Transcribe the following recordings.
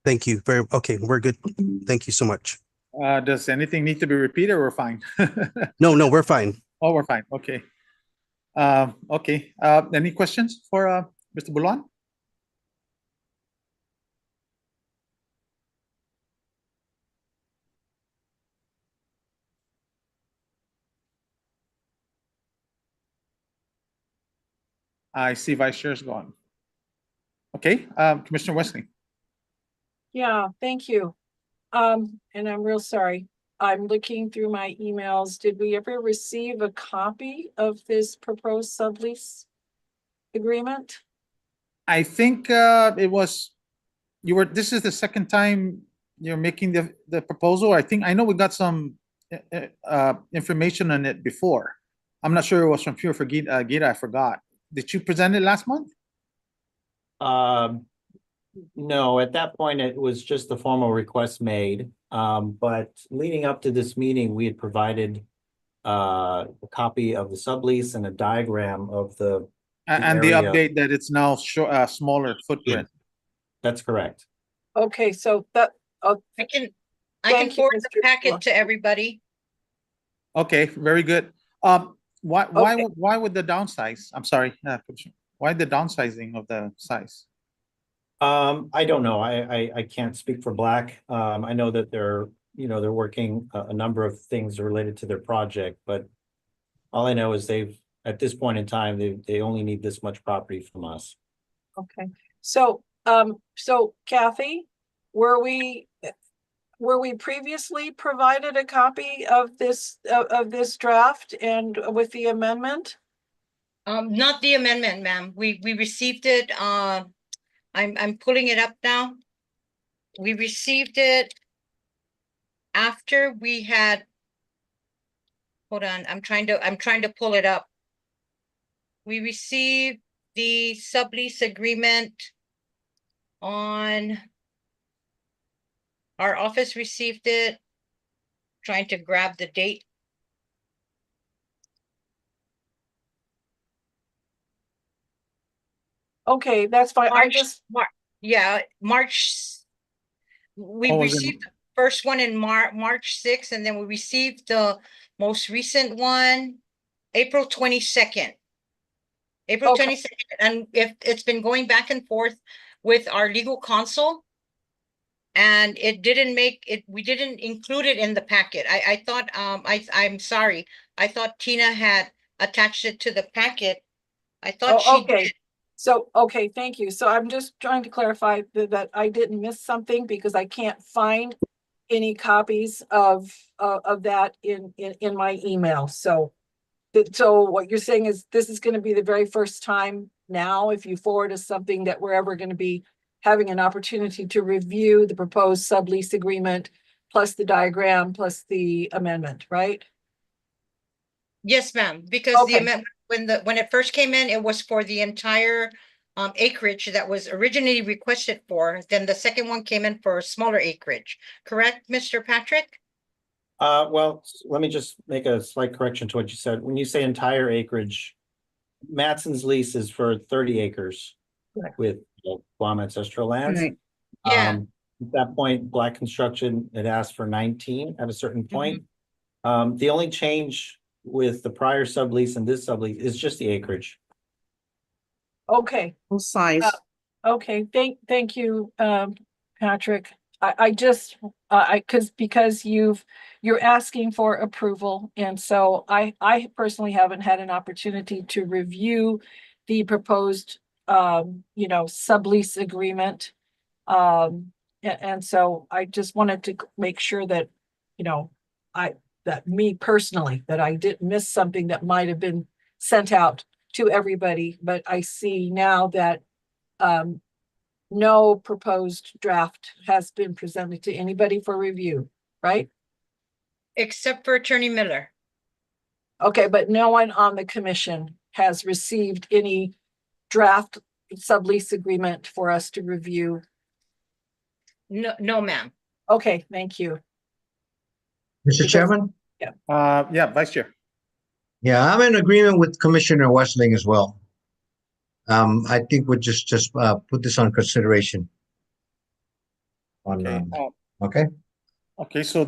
Thank you. Okay, we're good. Thank you so much. Does anything need to be repeated or we're fine? No, no, we're fine. Oh, we're fine. Okay. Okay. Any questions for Mr. Bulan? I see Vice Chair's gone. Okay, Commissioner Wesley. Yeah, thank you. And I'm real sorry. I'm looking through my emails. Did we ever receive a copy of this proposed sublease agreement? I think it was this is the second time you're making the proposal. I know we got some information on it before. I'm not sure it was from you for Gita, I forgot. Did you present it last month? No, at that point, it was just the formal request made. But leading up to this meeting, we had provided a copy of the sublease and a diagram of the And the area. update that it's now smaller footprint. That's correct. Okay, so that, I can Thank you, forward the Mr. packet Bulan. to everybody. Okay, very good. Why Okay. why would the downsize? I'm sorry, why the downsizing of the size? I don't know. I can't speak for Black. I know that they're working a number of things related to their project, but all I know is at this point in time, they only need this much property from us. okay. So, so Kathy, were we previously provided a copy of this draft and with the amendment? Not the amendment, ma'am. We received it. I'm pulling it up now. We received it after we had. Hold on, I'm trying to pull it up. We received the sublease agreement on. Our office received it. Trying to grab the date. Okay, that's fine. I March, just, March. We Oh, was it- received the first one in March 6th, and then we received the most recent one, April 22nd. April Okay. 22nd, and if it's been going back and forth with our legal counsel. And it didn't make it, we didn't include it in the packet. I thought, I'm sorry. I thought Tina had attached it to the packet. I thought oh, she okay. did. So, okay, thank you. So I'm just trying to clarify that I didn't miss something because I can't find any copies of that in my email. So, so what you're saying is this is going to be the very first time now, if you forward us something, that we're ever going to be having an opportunity to review the proposed sublease agreement, plus the diagram, plus the amendment, right? Yes, ma'am, because the Okay. amendment, when it first came in, it was for the entire acreage that was originally requested for. Then the second one came in for a smaller acreage. Correct, Mr. Patrick? Well, let me just make a slight correction to what you said. When you say entire acreage, Matson's lease is for 30 acres Correct. with Guam ancestral lands. Right. Yeah. At that point, Black Construction had asked for 19 at a certain point. The only change with the prior sublease and this sublease is just the acreage. Okay. Size. Okay, thank you, Patrick. I just, because you're asking for approval, and so I personally haven't had an opportunity to review the proposed, sublease agreement. And so I just wanted to make sure that, that me personally, that I didn't miss something that might have been sent out to everybody, but I see now that no proposed draft has been presented to anybody for review, right? Except for Attorney Miller. Okay, but no one on the commission has received any draft sublease agreement for us to review. No, ma'am. Okay, thank you. Mr. Chairman? Yeah, Vice Chair. Yeah, I'm in agreement with Commissioner Westling as well. I think we'll just put this on consideration. on, Okay, okay? okay, so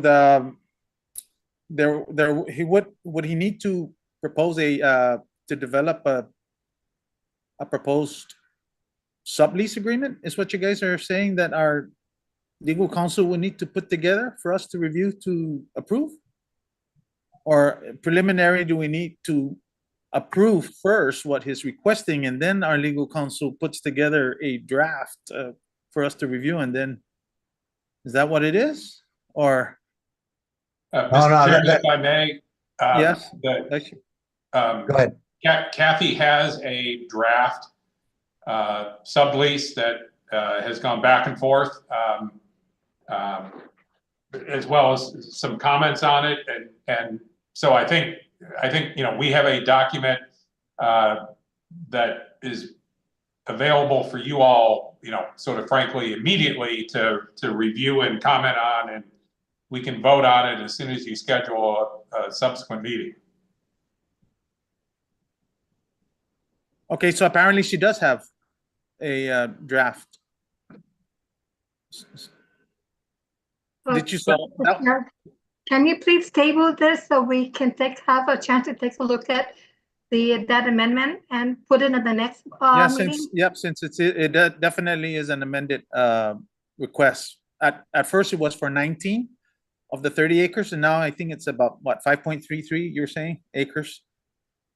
he would he need to propose to develop a proposed sublease agreement, is what you guys are saying that our legal counsel will need to put together for us to review to approve? Or preliminary, do we need to approve first what he's requesting, and then our legal counsel puts together a draft for us to review, and then is that what it is? Or No, Mr. Chairman, if I may, yes? the, Actually, Go ahead. Kathy has a draft sublease that has gone back and forth, as well as some comments on it, and so I think we have a document that is available for you all, sort of frankly immediately to review and comment on, and we can vote on it as soon as you schedule a subsequent meeting. okay, so apparently she does have a draft. Did you say? Can you please table this so we can have a chance to take a look at that amendment and put it in the next Yeah, meeting? since it definitely is an amended request. At first it was for 19 of the 30 acres, and now I think it's about what, 5.33 you're saying acres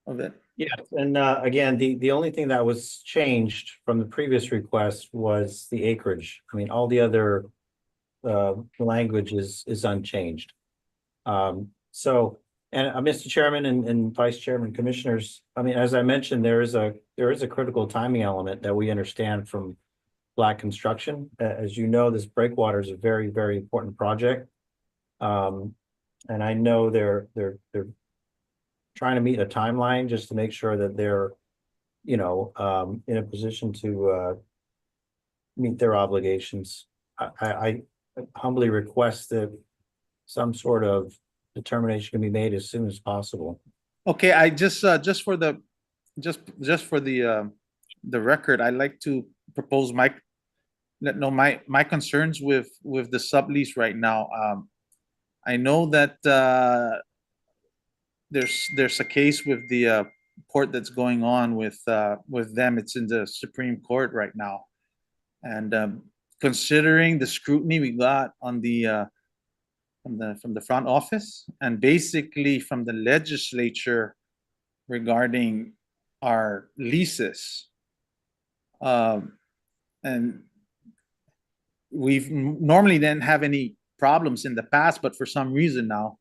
of it? Yeah, and again, the only thing that was changed from the previous request was the acreage. I mean, all the other language is unchanged. So, and Mr. Chairman and Vice Chairman Commissioners, I mean, as I mentioned, there is a critical timing element that we understand from Black construction. As you know, this breakwater is a very, very important project. And I know they're trying to meet a timeline just to make sure that they're, in a position to meet their obligations. I humbly request that some sort of determination can be made as soon as possible. Okay, I just for the record, I'd like to propose my concerns with the sublease right now. I know that there's a case with the court that's going on with them. It's in the Supreme Court right now, and considering the scrutiny we got on the from the front office and basically from the legislature regarding our leases, and we've normally didn't have any problems in the past, but for some reason now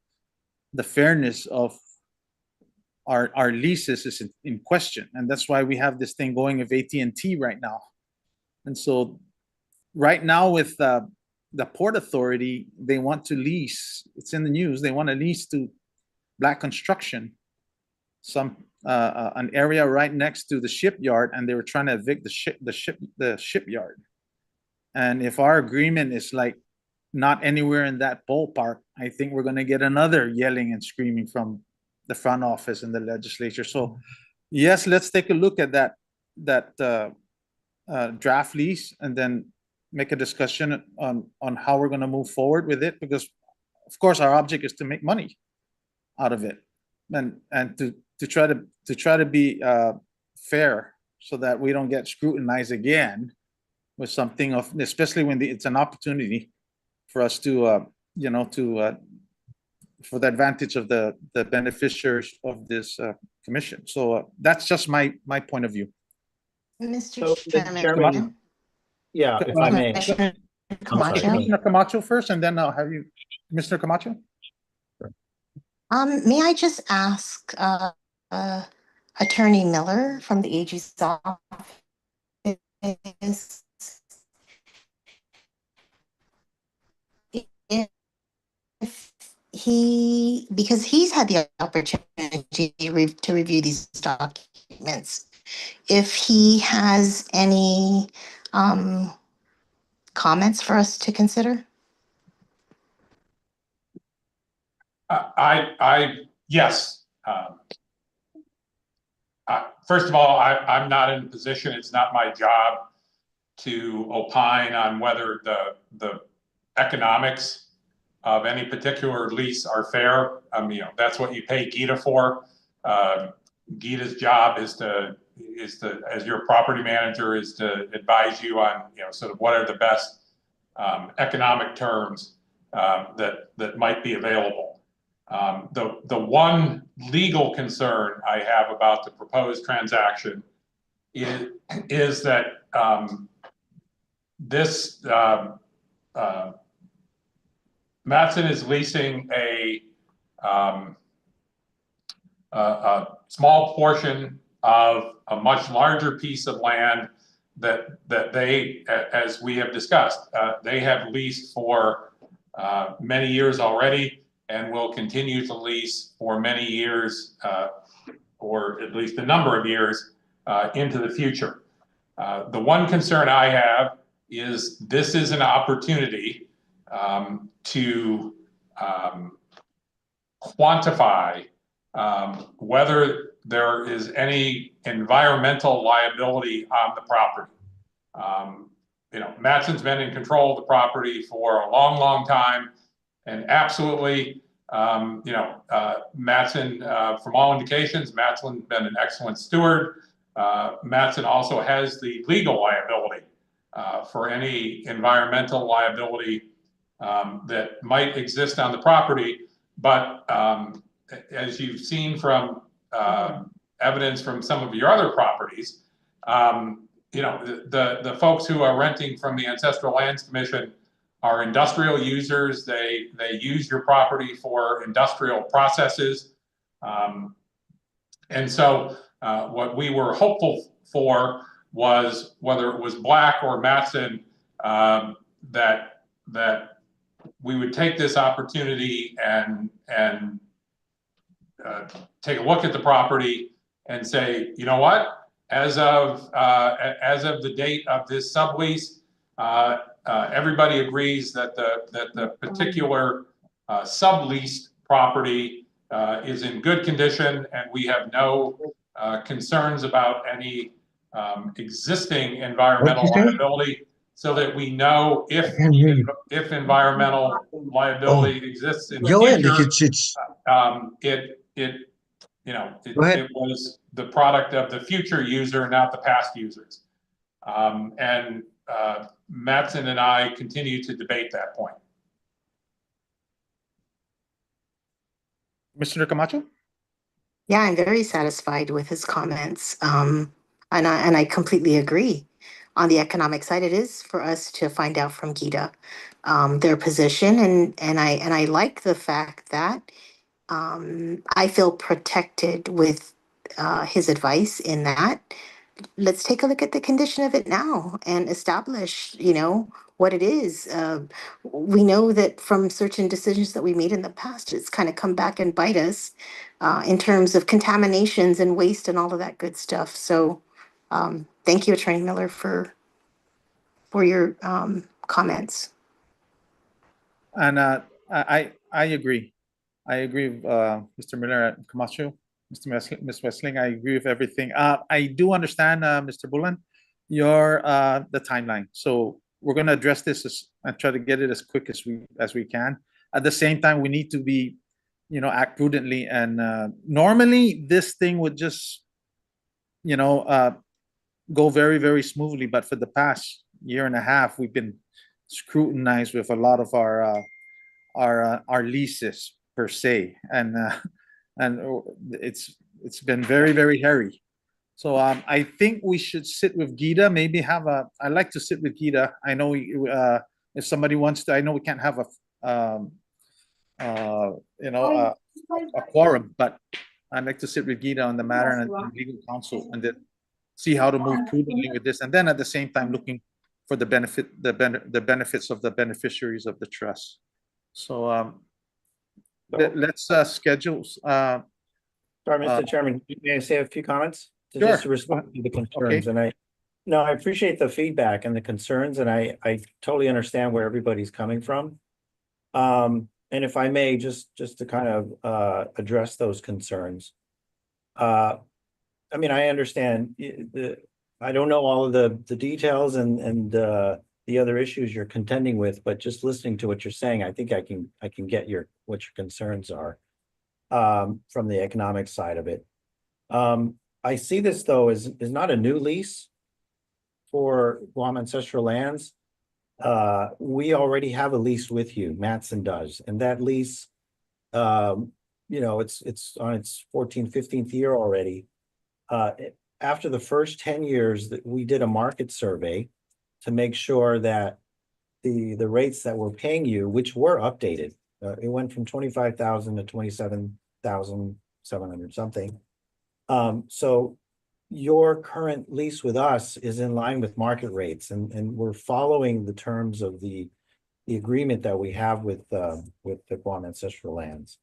the fairness of our leases is in question, and that's why we have this thing going with AT&T right now. And so right now with the Port Authority, they want to lease, it's in the news, they want to lease to Black Construction an area right next to the shipyard, and they were trying to evict the shipyard. And if our agreement is like not anywhere in that ballpark, I think we're going to get another yelling and screaming from the front office and the legislature. So yes, let's take a look at that draft lease and then make a discussion on how we're going to move forward with it, because of course our object is to make money out of it, and to try to be fair so that we don't get scrutinized again with something of, especially when it's an opportunity for us to for the advantage of the beneficiaries of this commission. So that's just my point of view. So, Mr. Mr. Chairman. Chairman, yeah, if I may. Commissioner sorry. Camacho. Commissioner Camacho first, and then I'll have you, Mr. Camacho. May I just ask Attorney Miller from the AG's office if because he's had the opportunity to review these documents, if he has any comments for us to consider? Yes. First of all, I'm not in a position, it's not my job to opine on whether the economics of any particular lease are fair. You know, that's what you pay GITA for. GITA's job is to, as your property manager, is to advise you on, you know, sort of what are the best economic terms that might be available. The one legal concern I have about the proposed transaction is that this Matson is leasing a small portion of a much larger piece of land that they, as we have discussed, they have leased for many years already and will continue to lease for many years, or at least a number of years into the future. The one concern I have is this is an opportunity to quantify whether there is any environmental liability on the property. You know, Matson's been in control of the property for a long, long time, and absolutely, you know, Matson, from all indications, Matson's been an excellent steward. Matson also has the legal liability for any environmental liability that might exist on the property. But as you've seen from evidence from some of your other properties, you know, the folks who are renting from the Ancestral Lands Commission are industrial users. They use your property for industrial processes. And so what we were hopeful for was, whether it was Black or Matson, that we would take this opportunity and take a look at the property and say, you know what, as of the date of this sublease, everybody agrees that the particular subleased property is in good condition, and we have no concerns about any existing environmental liability, so that we know if environmental liability exists in the future, you know, it was the product of the future user, not the past users. And Matson and I continue to debate that point. Mr. Camacho? Yeah, I'm very satisfied with his comments. And I completely agree. On the economic side, it is for us to find out from GITA their position, and I like the fact that I feel protected with his advice in that. Let's take a look at the condition of it now and establish, you know, what it is. We know that from certain decisions that we made in the past, it's kind of come back and bite us in terms of contaminations and waste and all of that good stuff. So thank you, Attorney Miller, for your comments. And I agree. I agree with Mr. Miller, Camacho, Ms. Westling. I agree with everything. I do understand, Mr. Bullen, your the timeline. So we're going to address this and try to get it as quick as we can. At the same time, we need to be, you know, act prudently. And normally this thing would just, you know, go very, very smoothly. But for the past year and a half, we've been scrutinized with a lot of our leases per se, and it's been very, very hairy. So I think we should sit with GITA. Maybe I'd like to sit with GITA. I know if somebody wants to, I know we can't have you know, a quorum, but I'd like to sit with GITA on the matter and legal counsel, and then see how to move prudently with this, and then at the same time looking for the benefits of the beneficiaries of the trust. So let's schedule. Sorry, Mr. Chairman, may I say a few comments? Sure. Just to respond to the concerns. Okay. And I appreciate the feedback and the concerns, and I totally understand where everybody's coming from. And if I may, just to kind of address those concerns. I mean, I understand I don't know all of the details and the other issues you're contending with, but just listening to what you're saying, I think I can get what your concerns are from the economic side of it. I see this though is not a new lease for Guam Ancestral Lands. We already have a lease with you, Matson does, and that lease, it's on its 14th, 15th year already. After the first 10 years that we did a market survey to make sure that the rates that we're paying you, which were updated, it went from 25,000 to 27,700 something. So your current lease with us is in line with market rates, and we're following the terms of the agreement that we have with the Guam Ancestral Lands.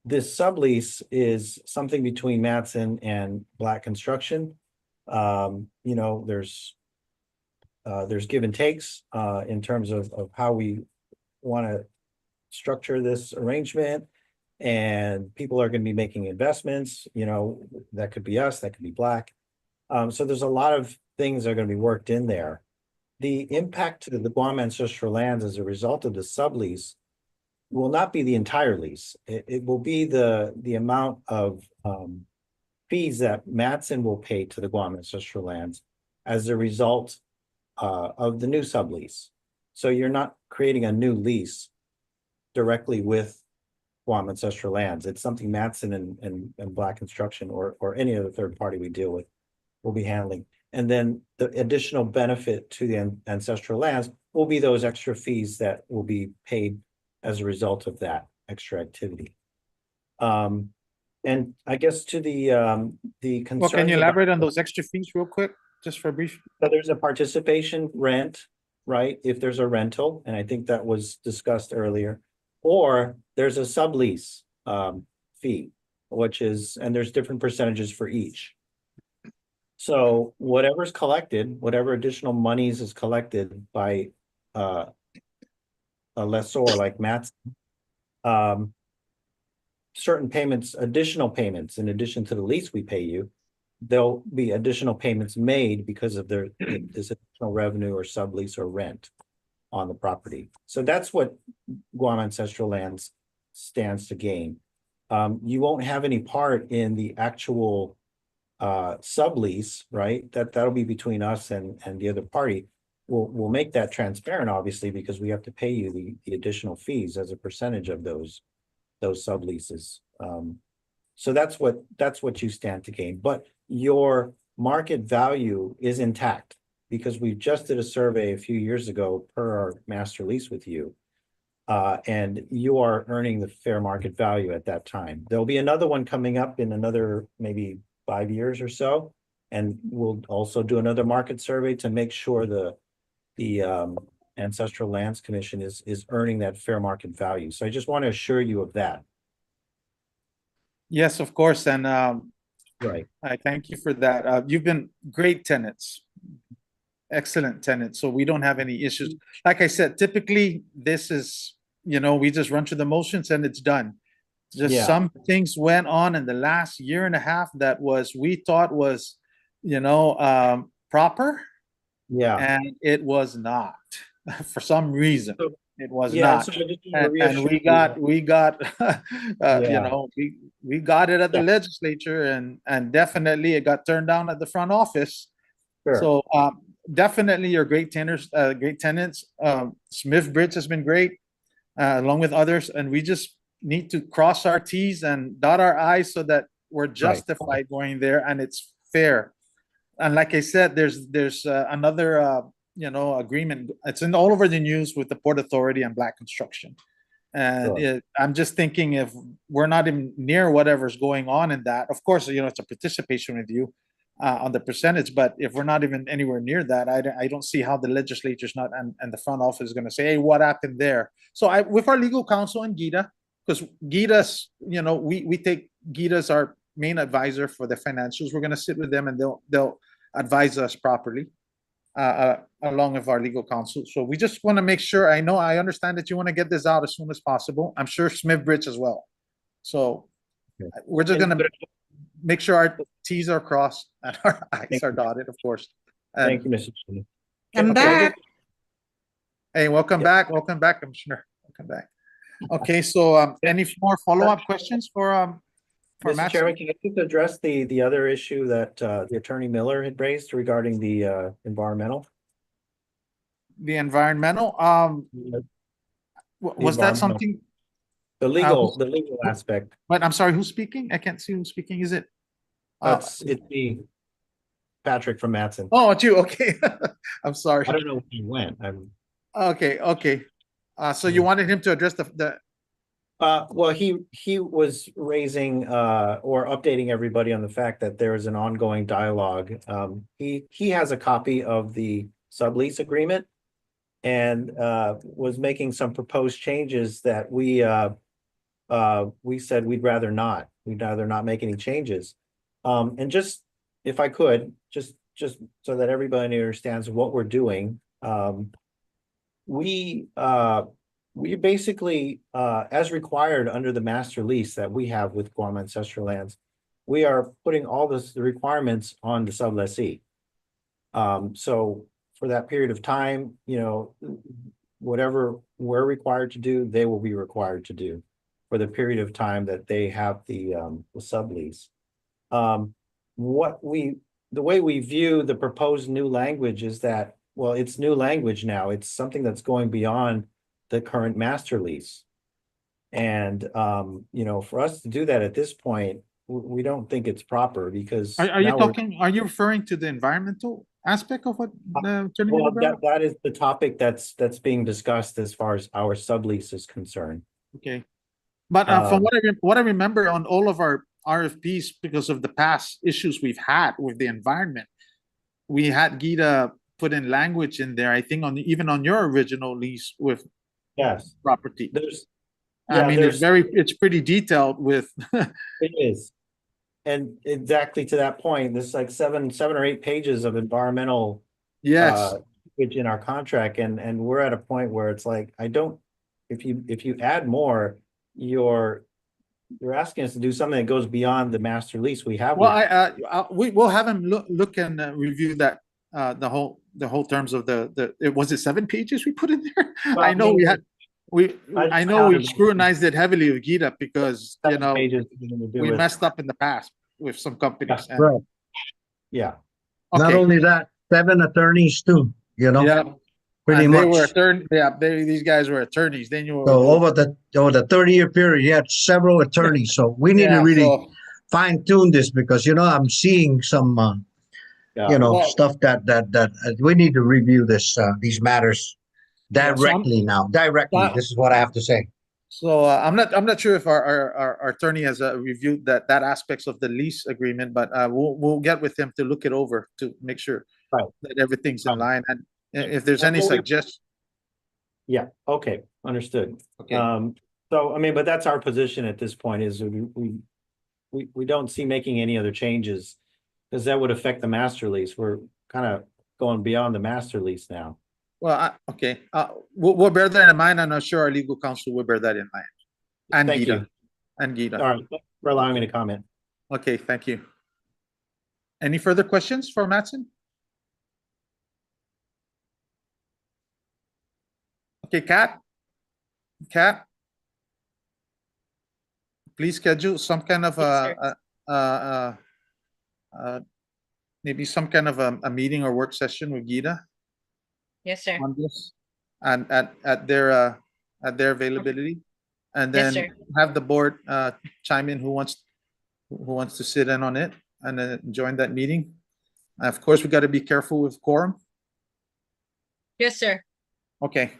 This sublease is something between Matson and Black Construction. There's give and takes in terms of how we want to structure this arrangement, and people are going to be making investments. That could be us, that could be Black. So there's a lot of things that are going to be worked in there. The impact to the Guam Ancestral Lands as a result of the sublease will not be the entire lease. It will be the amount of fees that Matson will pay to the Guam Ancestral Lands as a result of the new sublease. So you're not creating a new lease directly with Guam Ancestral Lands. It's something Matson and Black Construction or any other third party we deal with will be handling. And then the additional benefit to the Ancestral Lands will be those extra fees that will be paid as a result of that extra activity. And I guess to the concerns. Well, can you elaborate on those extra fees real quick, just for a brief? So there's a participation rent, right? If there's a rental, and I think that was discussed earlier, or there's a sublease fee, and there's different percentages for each. So whatever's collected, whatever additional monies is collected by a lessor like Matson, certain payments, additional payments, in addition to the lease we pay you, there'll be additional payments made because of this additional revenue or sublease or rent on the property. So that's what Guam Ancestral Lands stands to gain. You won't have any part in the actual sublease, right? That'll be between us and the other party. We'll make that transparent, obviously, because we have to pay you the additional fees as a percentage of those subleases. So that's what you stand to gain. But your market value is intact because we just did a survey a few years ago per our master lease with you. And you are earning the fair market value at that time. There'll be another one coming up in another maybe 5 years or so. And we'll also do another market survey to make sure the Ancestral Lands Commission is earning that fair market value. So I just want to assure you of that. Yes, of course. And Right. I thank you for that. You've been great tenants, excellent tenants. So we don't have any issues. Like I said, typically this is, we just run through the motions and it's done. Just some things went on in the last year and a half that we thought was, proper. Yeah. And it was not for some reason. It was Yeah, not. so I just want to And reassure we you. got, Yeah. we got it at the Yeah. legislature and definitely it got turned down at the front office. Sure. So definitely you're great tenants, Smith Bridge has been great, along with others. And we just need to cross our T's and dot our I's so that we're justified going there and it's fair. And like I said, there's another agreement. It's all over the news with the Port Authority and Black Construction. And Sure. I'm just thinking if we're not even near whatever's going on in that, of course, it's a participation with you on the percentage. But if we're not even anywhere near that, I don't see how the legislature's not and the front office is going to say, hey, what happened there? So with our legal counsel and Gita, because Gita's, we take Gita as our main advisor for the financials. We're going to sit with them and they'll advise us properly along with our legal counsel. So we just want to make sure. I understand that you want to get this out as soon as possible. I'm sure Smith Bridge as well. So we're just going to make sure our T's are crossed and our I's are dotted, of course. Thank you, Mr. Chairman. I'm Okay, I back. Hey, welcome Yep. back, Commissioner. Welcome back. Okay, so, any more follow-up questions for Mr. Chairman, Mattson? can you just address the other issue that the Attorney Miller had raised regarding the environmental? The environmental, The was that environmental. something, The legal aspect. but I'm sorry, who's speaking? I can't see who's speaking. Is it? Uh, It's me, Patrick from Matson. oh, it's you, okay. I'm sorry. I don't know where he went. Okay. So you wanted him to address the, Well, he was raising or updating everybody on the fact that there is an ongoing dialogue. He has a copy of the sublease agreement and was making some proposed changes that we said we'd rather not. We'd rather not make any changes. And just if I could, just so that everybody understands what we're doing, we basically, as required under the master lease that we have with Guam Ancestral Lands, we are putting all the requirements on the sublessee. So for that period of time, whatever we're required to do, they will be required to do for the period of time that they have the sublease. The way we view the proposed new language is that, well, it's new language now. It's something that's going beyond the current master lease. And, for us to do that at this point, we don't think it's proper because. are you now we're- are you referring to the environmental aspect of what the Attorney Well, Miller brought up? that is the topic that's being discussed as far as our sublease is concerned. Okay. But from what I remember on all of our RFPs, because of the past issues we've had with the environment, we had Gita put in language in there, I think even on your original lease with Yes, property. yeah, It's pretty detailed with, it is. And exactly to that point, there's like seven or 8 pages of environmental yes. in our contract, and we're at a point where it's like, if you add more, you're asking us to do something that goes beyond the master lease we have. Well, we'll have him look and review that, the whole terms of was it 7 pages we put in there? Well, I know I know we counted- scrutinized it heavily with Gita because, 7 pages to do we with- messed up in the past with some companies. and- Right. Yeah, Not Okay, only that, 7 attorneys too, yeah. pretty And they much. were these guys were attorneys. They knew. what So we were over the 30-year period, he had several attorneys. So we need to Yeah, really so- fine tune this because, I'm seeing some, yeah. Well- stuff that we need to review these matters Yeah, so I'm- directly now. Directly. Well- This is what I have to say. So I'm not sure if our attorney has reviewed that aspects of the lease agreement, but we'll get with him to look it over to make sure Right. that everything's in Right. line. And if there's any Well, we- suggestions, Yeah, okay, understood. okay. So, I mean, but that's our position at this point is we don't see making any other changes because that would affect the master lease. We're kind of going beyond the master lease now. Well, okay, we'll bear that in mind. I'm not sure our legal counsel will bear that in mind. And Thank Gita, you. and Gita. All right, for allowing me to comment. Okay, thank you. Any further questions for Mattson? Okay, Kat? Please schedule some kind of Yes, maybe some kind of a meeting or work session with Gita Yes, sir. on this and at their availability. And Yes, then sir. have the board chime in who wants to sit in on it and then join that meeting. Of course, we got to be careful with quorum. Yes, sir. Okay,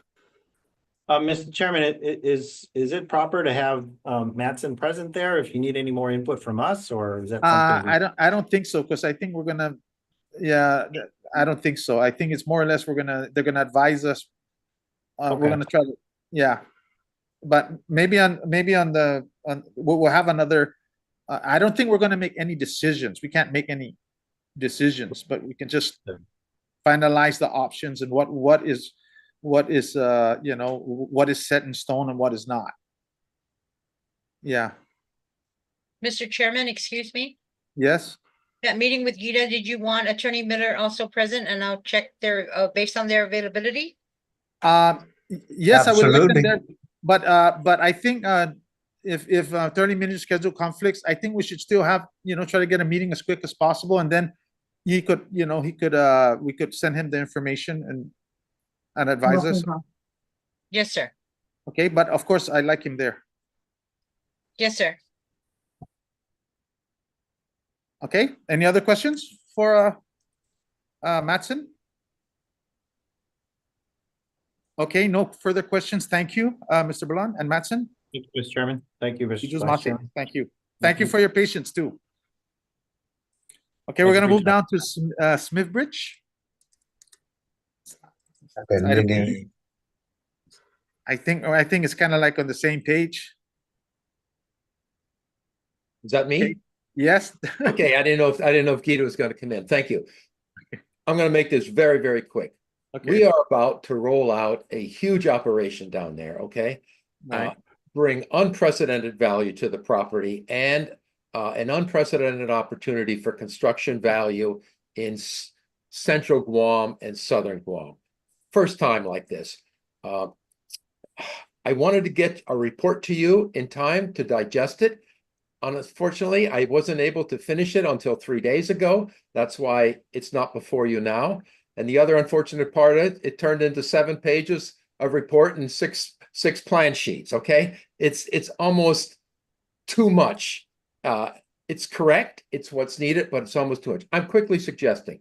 Mr. Chairman, is it proper to have Mattson present there if you need any more input from us, or is that something? I don't think so, because I think we're gonna, I don't think so. I think it's more or less they're gonna advise us. We're Okay. gonna try to, yeah. But maybe we'll have another, I don't think we're gonna make any decisions. We can't make any decisions, but we can just Sure. finalize the options and what is what is set in stone and what is not. Yeah, Mr. Chairman, excuse me. yes, that meeting with Gita, did you want Attorney Miller also present? And I'll check their, based on their availability? Yes, I would like them Absolutely. there, but I think, if 30-minute schedule conflicts, I think we should still have, try to get a meeting as quick as possible, and then he could, we could send him the information and advise us. Yes, sir. Okay, but of course, I like him there. Yes, sir. Okay, any other questions for Mattson? Okay, no further questions. Thank you, Mr. Balan and Mattson. Thank you, Mr. Chairman. Thank you, Mr. Yusuf Vice Mate, Chairman. thank you. Thank you you. for your patience too. Okay, Thank we're you gonna for your move down to Smith Bridge. Item E. I think it's kind of like on the same page. Is that me? Yes. Okay, I didn't know if Gita was going to come in. Thank you. I'm going to make this very, very quick. Okay. We are about to roll out a huge operation down there, okay? Right. Bring unprecedented value to the property and an unprecedented opportunity for construction value in central Guam and southern Guam. First time like this. I wanted to get a report to you in time to digest it. Unfortunately, I wasn't able to finish it until 3 days ago. That's why it's not before you now. And the other unfortunate part of it, it turned into 7 pages of report and six plan sheets. Okay, it's almost too much. It's correct. It's what's needed, but it's almost too much. I'm quickly suggesting,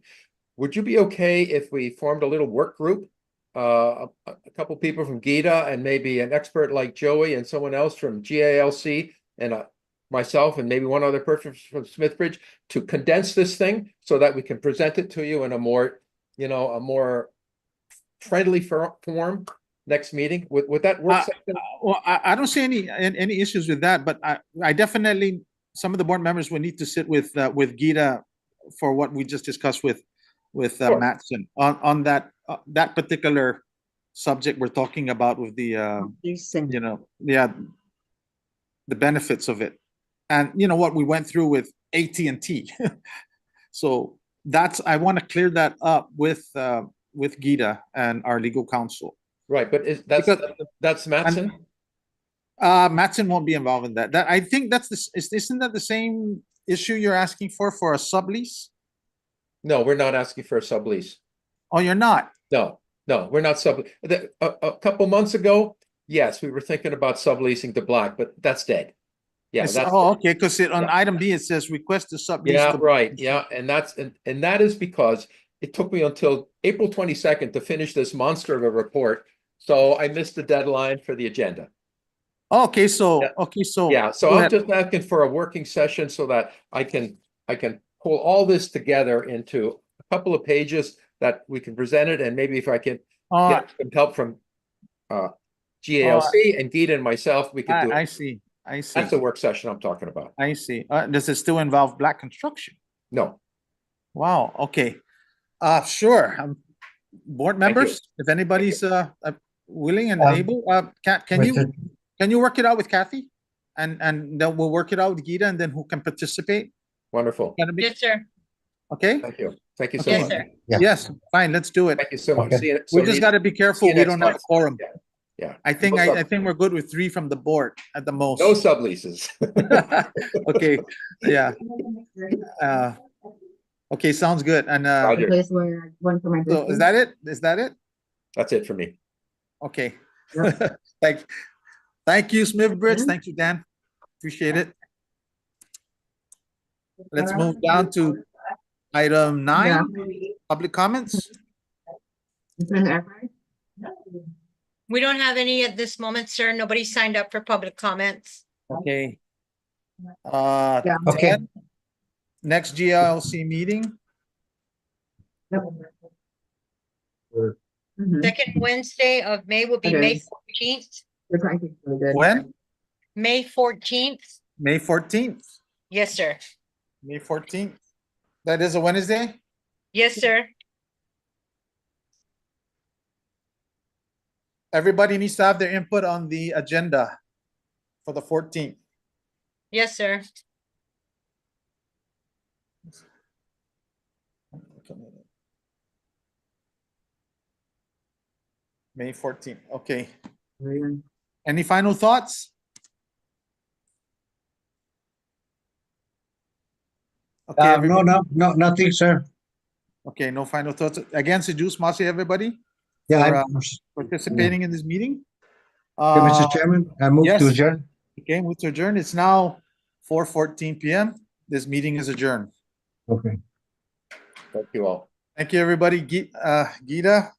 would you be okay if we formed a little work group? A couple people from Gita and maybe an expert like Joey and someone else from GALC and myself and maybe one other person from Smithbridge to condense this thing so that we can present it to you in a more, a more friendly form next meeting. Would that work? Well, I don't see any issues with that, but I definitely, some of the board members will need to sit with Gita for what we just discussed with Sure. Mattson on that particular subject we're talking about with the the benefits of it, and what we went through with AT&T. So I want to clear that up with Gita and our legal counsel. Right, but that's Mattson? Mattson won't be involved in that. I think isn't that the same issue you're asking for a sublease? No, we're not asking for a sublease. Oh, you're not? No, we're not a couple months ago, yes, we were thinking about subleasing to Black, but that's dead. Yeah, that's okay, because on item B, it says request to sublease. Yeah, right, yeah, and that is because it took me until April 22nd to finish this monster of a report, so I missed the deadline for the agenda. Okay, so yeah, so I'm just asking for a working session so that I can pull all this together into a couple of pages that we can present it, and maybe if I can get some help from GALC and Gita and myself, we could do it. I see. That's the work session I'm talking about. I see. Does it still involve Black construction? No. Wow. Okay. Sure. Board members, if anybody's willing and able, can you work it out with Kathy, and then we'll work it out with Gita, and then who can participate? Wonderful. Yes, sir. Okay. Thank you. Thank you so Okay. much. Sir. Yeah. Yes. Fine. Let's do it. Thank you so much. Okay. See you, We just got to be careful. you We next don't have a month. quorum. Yeah. I think No I think we're good with 3 from the board at the most. No subleases. Okay. Yeah. Okay. Sounds good. And Roger. so is that it? Is that it? That's it for me. Okay. Thank you, Smith Bridge. Thank you, Dan. Appreciate it. Let's move down to item 9, public comments. We don't have any at this moment, sir. Nobody signed up for public comments. Okay. Okay. Ted, next GLC meeting. Second Wednesday of May will be May 14th. When? May 14th. May 14th. Yes, sir. May 14th. That is a Wednesday? Yes, sir. Everybody needs to have their input on the agenda for the 14th. Yes, sir. May 14th, okay. Any final thoughts? Okay, No, everybody. nothing, sir. Okay, no final thoughts. Again, Sejus Masi, everybody, Yeah, for I'm, participating in this meeting. yeah, Mr. Chairman, I move to yes. adjourn. Okay, move to adjourn. It's now 4:14 PM. This meeting is adjourned. Okay. Thank you all. Thank you, everybody. Gita,